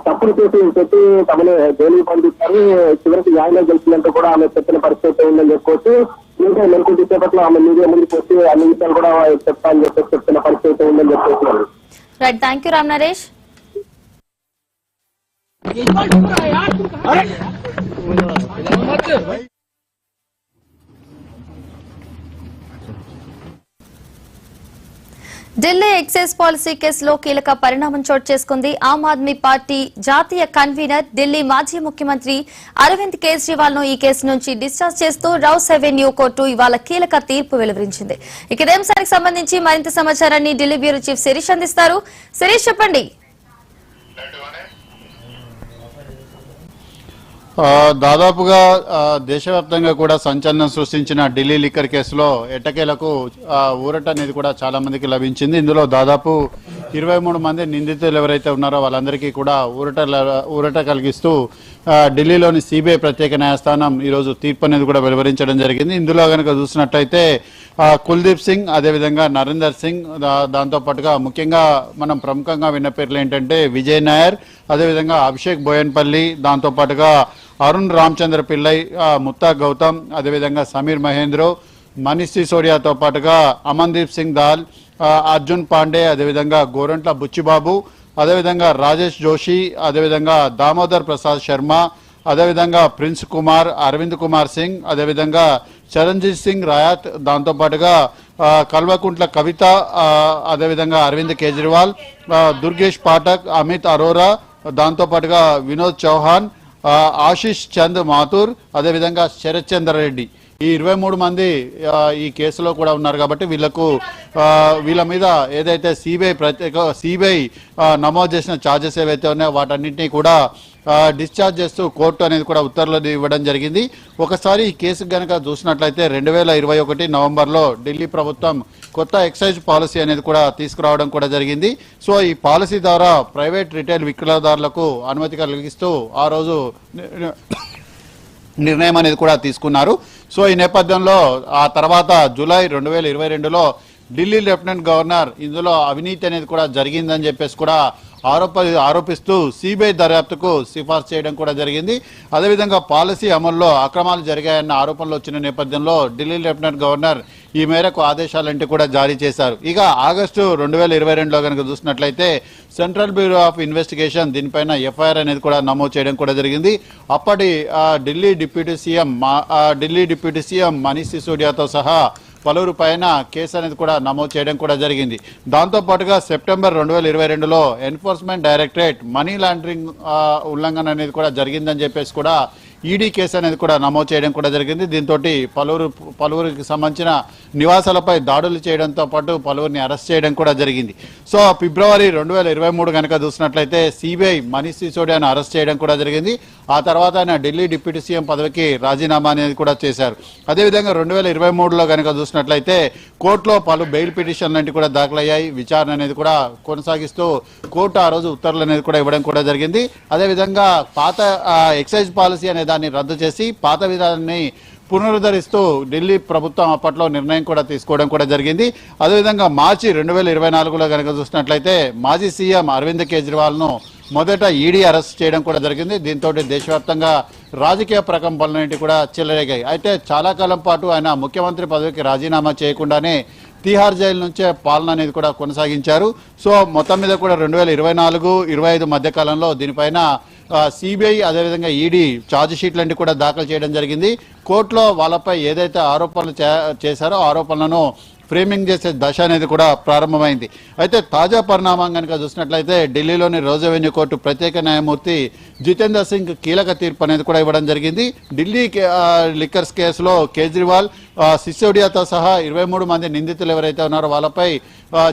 తప్పులు పెట్టి తమని జైలుకి పంపిస్తారు. చివరికి న్యాయంగా గెలిచినంత కూడా ఆమె చెప్పిన పరిస్థితి ఉందని చెప్పుకోవచ్చు. ఇంకా మెరుకుంటి సేపట్లో ఆమె మీడియా ముందుకు వచ్చి అన్ని విషయాలు కూడా చెప్తానని చెప్పేసి చెప్తున్న పరిస్థితి ఉందని చెప్పేస్తున్నారు. Right, thank you Ram Naresh. Delhi excise policy కేసులో కీలక పరిణామం చోటు చేసుకుంది. ఆమ్ ఆద్మీ పార్టీ జాతీయ కన్వీనర్, ఢిల్లీ మాజీ ముఖ్యమంత్రి అరవింద్ కేజ్రీవాల్ ను ఈ కేసు నుంచి డిశ్చార్జ్ చేస్తూ రౌస్ అవెన్యూ కోర్టు ఇవాళ కీలక తీర్పు వెలువరించింది. ఇక ఇదే అంశానికి సంబంధించి మరింత సమాచారాన్ని ఢిల్లీ బ్యూరో చీఫ్ శిరీష్ అందిస్తారు. శిరీష్, చెప్పండి. దాదాపుగా దేశవ్యాప్తంగా కూడా సంచలనం సృష్టించిన ఢిల్లీ లిక్కర్ కేసులో ఎట్టకేలకు ఊరట అనేది కూడా చాలా మందికి లభించింది. ఇందులో దాదాపు 23 మంది నిందితులు ఎవరైతే ఉన్నారో వాళ్ళందరికీ కూడా ఊరట కలిగిస్తూ ఢిల్లీలోని సిబిఐ ప్రత్యేక న్యాయస్థానం ఈరోజు తీర్పు అనేది కూడా వెలువరించడం జరిగింది. ఇందులో కనుక చూసినట్టయితే కుల్దీప్ సింగ్, అదేవిధంగా నరేందర్ సింగ్, దాంతో పాటుగా ముఖ్యంగా మనం ప్రముఖంగా విన్న పేర్లు ఏంటంటే విజయ్ నాయర్, అదేవిధంగా అభిషేక్ బోయన్పల్లి, దాంతో పాటుగా అరుణ్ రామచంద్ర పిల్లై, ముత్తా గౌతమ్, అదేవిధంగా సమీర్ మహేంద్రో, మనీష్ సిసోడియాతో పాటుగా అమన్దీప్ సింగ్ దాల్, అర్జున్ పాండే, అదేవిధంగా గోరంట్ల బుచ్చిబాబు, అదేవిధంగా రాజేష్ జోషి, అదేవిధంగా దామోదర్ ప్రసాద్ శర్మ, అదేవిధంగా ప్రిన్స్ కుమార్, అరవింద్ కుమార్ సింగ్, అదేవిధంగా చరణ్జీత్ సింగ్ రాయత్, దాంతోపాటుగా కల్వకుంట్ల కవిత, అదేవిధంగా అరవింద్ కేజ్రీవాల్, దుర్గేష్ పాఠక్, అమిత్ అరోరా, దాంతోపాటుగా వినోద్ చౌహాన్, ఆశీష్ చంద్ మాథూర్, అదేవిధంగా శరత్ చంద్ర రెడ్డి, ఈ 23 మంది ఈ కేసులో కూడా ఉన్నారు. కాబట్టి వీళ్ళ మీద ఏదైతే సిబిఐ నమోదు చేసిన ఛార్జెస్ ఏవైతే ఉన్నాయో వాటన్నింటినీ కూడా డిశ్చార్జ్ చేస్తూ కోర్టు అనేది కూడా ఉత్తర్వులు ఇవ్వడం జరిగింది. ఒకసారి ఈ కేసు కనుక చూసినట్లయితే 2021 నవంబర్లో ఢిల్లీ ప్రభుత్వం కొత్త ఎక్సైజ్ పాలసీ అనేది కూడా తీసుకురావడం కూడా జరిగింది. సో ఈ పాలసీ ద్వారా ప్రైవేట్ రిటైల్ విక్రయదారులకు అనుమతి కలిగిస్తూ ఆ రోజు నిర్ణయం అనేది కూడా తీసుకున్నారు. సో ఈ నేపథ్యంలో ఆ తర్వాత జూలై 2022లో ఢిల్లీ లెఫ్టినెంట్ గవర్నర్ ఇందులో అవినీతి అనేది కూడా జరిగిందని చెప్పేసి కూడా ఆరోపిస్తూ సిబిఐ దర్యాప్తుకు సిఫార్సు చేయడం కూడా జరిగింది. అదేవిధంగా పాలసీ అమల్లో అక్రమాలు జరిగాయన్న ఆరోపణలు వచ్చిన నేపథ్యంలో ఢిల్లీ లెఫ్టినెంట్ గవర్నర్ ఈ మేరకు ఆదేశాలంటూ కూడా జారీ చేశారు. ఇక ఆగస్టు 2022లో కనుక చూసినట్లయితే సెంట్రల్ బ్యూరో ఆఫ్ ఇన్వెస్టిగేషన్ దీనిపైన ఎఫ్ఐఆర్ అనేది కూడా నమోదు చేయడం కూడా జరిగింది. అప్పటి ఢిల్లీ డిప్యూటీ సీఎం మనీష్ సిసోడియాతో సహా పలువురు పైన కేసు అనేది కూడా నమోదు చేయడం కూడా జరిగింది. దాంతోపాటుగా సెప్టెంబర్ 2022లో ఎన్ఫోర్స్మెంట్ డైరెక్టరేట్ మనీ లాండరింగ్ ఉల్లంఘన అనేది కూడా జరిగిందని చెప్పేసి కూడా ఈడీ కేసు అనేది కూడా నమోదు చేయడం కూడా జరిగింది. దీంతో పలువురికి సంబంధించిన నివాసాలపై దాడులు చేయడంతో పాటు పలువురిని అరెస్ట్ చేయడం కూడా జరిగింది. సో ఫిబ్రవరి 2023 కనుక చూసినట్లయితే సిబిఐ మనీష్ సిసోడియాను అరెస్ట్ చేయడం కూడా జరిగింది. ఆ తర్వాత ఆయన ఢిల్లీ డిప్యూటీ సీఎం పదవికి రాజీనామా అనేది కూడా చేశారు. అదేవిధంగా 2023లో కనుక చూసినట్లయితే కోర్టులో పలు బెయిల్ పిటిషన్లు లాంటివి కూడా దాఖలయ్యాయి. విచారణ అనేది కూడా కొనసాగిస్తూ కోర్టు ఆ రోజు ఉత్తర్వులు అనేది కూడా ఇవ్వడం కూడా జరిగింది. అదేవిధంగా పాత ఎక్సైజ్ పాలసీ అనే దాన్ని రద్దు చేసి పాత విధానాన్ని పునరుద్ధరిస్తూ ఢిల్లీ ప్రభుత్వం అప్పట్లో నిర్ణయం కూడా తీసుకోవడం కూడా జరిగింది. అదేవిధంగా మార్చి 2024లో కనుక చూసినట్లయితే మాజీ సీఎం అరవింద్ కేజ్రీవాల్ ను మొదట ఈడీ అరెస్ట్ చేయడం కూడా జరిగింది. దీంతో దేశవ్యాప్తంగా రాజకీయ ప్రకంపనలు కూడా చెలరేగాయి. అయితే చాలా కాలం పాటు ఆయన ముఖ్యమంత్రి పదవికి రాజీనామా చేయకుండానే తిహార్ జైలు నుంచే పాలన అనేది కూడా కొనసాగించారు. సో మొత్తం మీద కూడా 2024-25 మధ్య కాలంలో దీనిపైన సిబిఐ అదేవిధంగా ఈడీ ఛార్జ్ షీట్లన్నీ కూడా దాఖలు చేయడం జరిగింది. కోర్టులో వాళ్ళపై ఏదైతే ఆరోపణలు చేశారో ఆరోపణలను ఫ్రేమింగ్ చేసే దశ అనేది కూడా ప్రారంభమైంది. అయితే తాజా పరిణామం కనుక చూసినట్లయితే ఢిల్లీలోని రోజ్ అవెన్యూ కోర్టు ప్రత్యేక న్యాయమూర్తి జితేందర్ సింగ్ కీలక తీర్పు అనేది కూడా ఇవ్వడం జరిగింది. ఢిల్లీ లిక్కర్స్ కేసులో కేజ్రీవాల్, సిసోడియాతో సహా 23 మంది నిందితులు ఎవరైతే ఉన్నారో వాళ్ళపై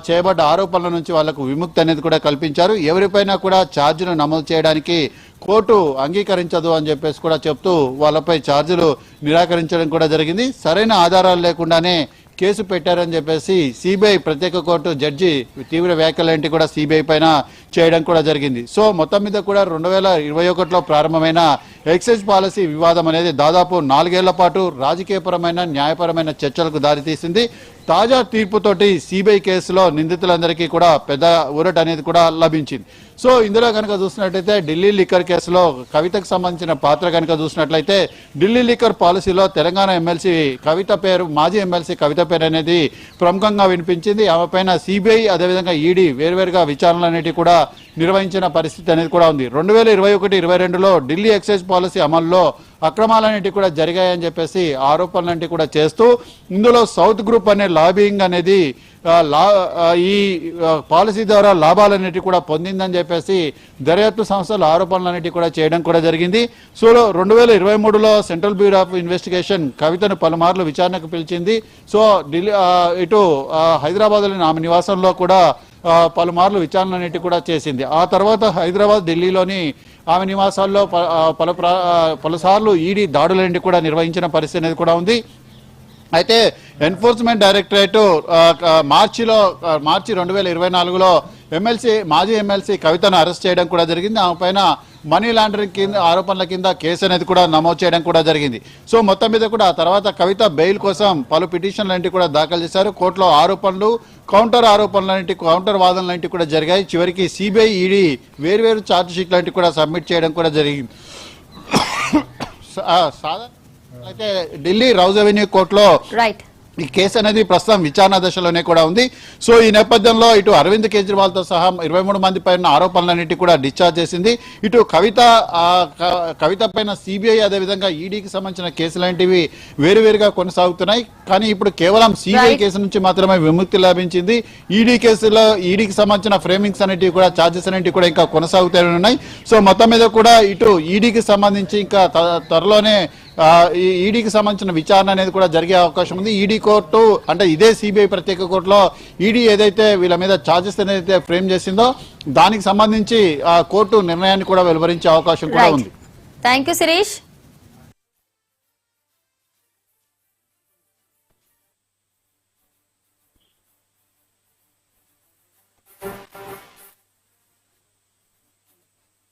చేయబడ్డ ఆరోపణల నుంచి వాళ్లకు విముక్తి అనేది కూడా కల్పించారు. ఎవరిపైనా కూడా ఛార్జీలు నమోదు చేయడానికి కోర్టు అంగీకరించదు అని చెప్పేసి కూడా చెప్తూ వాళ్ళపై ఛార్జీలు నిరాకరించడం కూడా జరిగింది. సరైన ఆధారాలు లేకుండానే కేసు పెట్టారని చెప్పేసి సిబిఐ ప్రత్యేక కోర్టు జడ్జి తీవ్ర వ్యాఖ్యలేంటి కూడా సిబిఐ పైన చేయడం కూడా జరిగింది. సో మొత్తం మీద కూడా 2021లో ప్రారంభమైన ఎక్సైజ్ పాలసీ వివాదం అనేది దాదాపు 4 ఏళ్ల పాటు రాజకీయపరమైన న్యాయపరమైన చర్చలకు దారితీసింది. తాజా తీర్పుతోటి సిబిఐ కేసులో నిందితులందరికీ కూడా పెద్ద ఊరట అనేది కూడా లభించింది. సో ఇందులో కనుక చూసినట్లయితే ఢిల్లీ లిక్కర్ కేసులో కవితకు సంబంధించిన పాత్ర కనుక చూసినట్లయితే ఢిల్లీ లిక్కర్ పాలసీలో తెలంగాణ ఎమ్మెల్సీ కవిత పేరు, మాజీ ఎమ్మెల్సీ కవిత పేరు అనేది ప్రముఖంగా వినిపించింది. ఆమె పైన సిబిఐ అదేవిధంగా ఈడీ వేరువేరుగా విచారణలు అనేటివి కూడా నిర్వహించిన పరిస్థితి అనేది కూడా ఉంది. 2021-22లో ఢిల్లీ ఎక్సైజ్ పాలసీ అమల్లో అక్రమాలన్నిటి కూడా జరిగాయని చెప్పేసి ఆరోపణలన్నిటి కూడా చేస్తూ ఇందులో సౌత్ గ్రూప్ అనే లాబింగ్ అనేది ఈ పాలసీ ద్వారా లాభాలన్నిటి కూడా పొందిందని చెప్పేసి దర్యాప్తు సంస్థలు ఆరోపణలన్నిటి కూడా చేయడం కూడా జరిగింది. సో 2023లో సెంట్రల్ బ్యూరో ఆఫ్ ఇన్వెస్టిగేషన్ కవితను పలుమార్లు విచారణకు పిలిచింది. సో ఢిల్లీ ఇటు హైదరాబాద్లోని ఆమె నివాసంలో కూడా పలుమార్లు విచారణలన్నిటి కూడా చేసింది. ఆ తర్వాత హైదరాబాద్, ఢిల్లీలోని ఆమె నివాసాల్లో పలుసార్లు ఈడీ దాడులన్నిటి కూడా నిర్వహించిన పరిస్థితి అనేది కూడా ఉంది. అయితే ఎన్ఫోర్స్మెంట్ డైరెక్టరేట్ మార్చి 2024లో మాజీ ఎమ్మెల్సీ కవితను అరెస్ట్ చేయడం కూడా జరిగింది. ఆమె పైన మనీ లాండరింగ్ కింద ఆరోపణల కింద కేసు అనేది కూడా నమోదు చేయడం కూడా జరిగింది. సో మొత్తం మీద కూడా ఆ తర్వాత కవిత బెయిల్ కోసం పలు పిటిషన్లన్నింటి కూడా దాఖలు చేశారు. కోర్టులో ఆరోపణలు, కౌంటర్ వాదనలన్నింటి కూడా జరిగాయి. చివరికి సిబిఐ, ఈడీ వేర్వేరు ఛార్జ్ షీట్ లాంటివి కూడా సబ్మిట్ చేయడం కూడా జరిగింది. అయితే ఢిల్లీ రౌజ్ అవెన్యూ కోర్టులో ఈ కేసు అనేది ప్రస్తుతం విచారణ దశలోనే కూడా ఉంది. సో ఈ నేపథ్యంలో ఇటు అరవింద్ కేజ్రీవాల్తో సహా 23 మంది పైన ఆరోపణలన్నిటి కూడా డిశ్చార్జ్ చేసింది. ఇటు కవిత పైన సిబిఐ అదేవిధంగా ఈడీకి సంబంధించిన కేసులాంటివి వేరువేరుగా కొనసాగుతున్నాయి. కానీ ఇప్పుడు కేవలం సిబిఐ కేసు నుంచి మాత్రమే విముక్తి లభించింది. ఈడీకి సంబంధించిన ఫ్రేమింగ్స్ అనేటివి కూడా, ఛార్జెస్ అనేటివి కూడా ఇంకా కొనసాగుతూనే ఉన్నాయి. సో మొత్తం మీద కూడా ఇటు ఈడీకి సంబంధించి ఇంకా త్వరలోనే ఈ ఈడీకి సంబంధించిన విచారణ అనేది కూడా జరిగే అవకాశం ఉంది. ఈడీ కోర్టు అంటే ఇదే సిబిఐ ప్రత్యేక కోర్టులో ఈడీ ఏదైతే వీళ్ళ మీద ఛార్జెస్ ఏదైతే ఫ్రేమ్ చేసిందో దానికి సంబంధించి కోర్టు నిర్ణయాన్ని కూడా వెలువరించే అవకాశం కూడా ఉంది. Thank you Sirish.